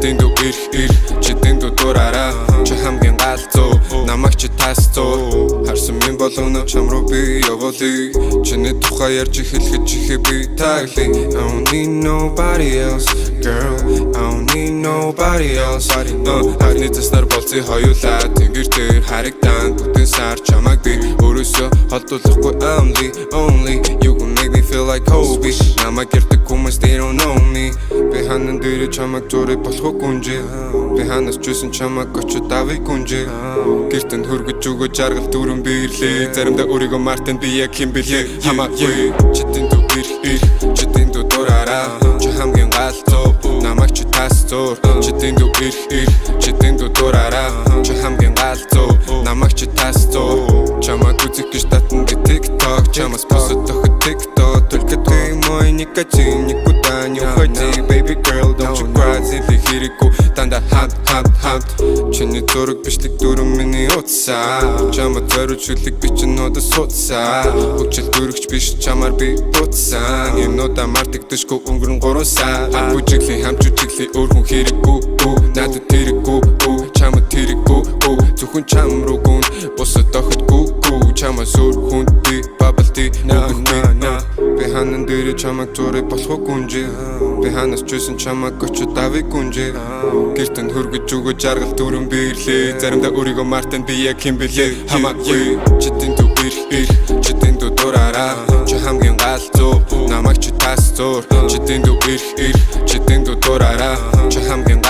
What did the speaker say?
дэндүү ирэх чи дэндүү дураараа чи хамгийн галзуу намайг чи тасцуу харсан минь болгоно чам руу би явуулъя чиний тухай ярьж эхлэхэд чихээ би таглая I don't need nobody else girl I don't need nobody else Хагны заснаар болцсон хоёулаа тэнгэр дээр харагдан бүтэн сар чамайг би өөрөөсөө холдуулахгүй only you gon' make me feel like Kobe намайг ярьдаг хүмүүс they don't know me би ханан дээр чамайг зураг болох гүнжээ би ханаас чүйсэн чамайг очоод авъя гүнжээ гэртэн хөргөж өгөө жаргал дүүрэн бирлээ заримдаа өөрийгөө мартан би яг хэм бэлээ хамаагүй чи дэндүү ирэх чи дэндүү дураараа чи хамгийн галзуу намайг чи тасцуур чи дэндүү ирэх чи дэндүү дураараа чи хамгийн галзуу намайг чи тасцуур чамайг үзэх гэж татна би TikTok чамаас босоод охид TikTok только ты мой никотин никуда не уходи baby girl don't you cry зэли хэрэггүй дандаа хамт чиний дураг бичлэг дөрөв миний утсаа чамаа зориулж үлэг би чинь нодо суудсаа хүчил дөрөгч биш чамаар би буцсан юмнуудаа мартагдашгүй өнгөрөн 3 сар бүжиглийн хамт жүжиглийн өөр хүн хэрэггүй надад тэрэггүй чамаа тэрэггүй зөвхөн чам руу гүн босоод охидгүй чамаа сүр хүн би бабалти би ханан дээр чамайг зураг болох гүнжээ би ханаас чүйсэн чамайг очоод авъя гүнжээ гэртэн хөргөж өгөө жаргал дүүрэн бирлээ заримдаа өөрийгөө мартан би яг хэм бэлээ хамаагүй чи дэндүү ирэх чи дэндүү дураараа чи хамгийн галзуу намайг чи тасцуур чи дэндүү ирэх чи дэндүү дураараа чи хамгийн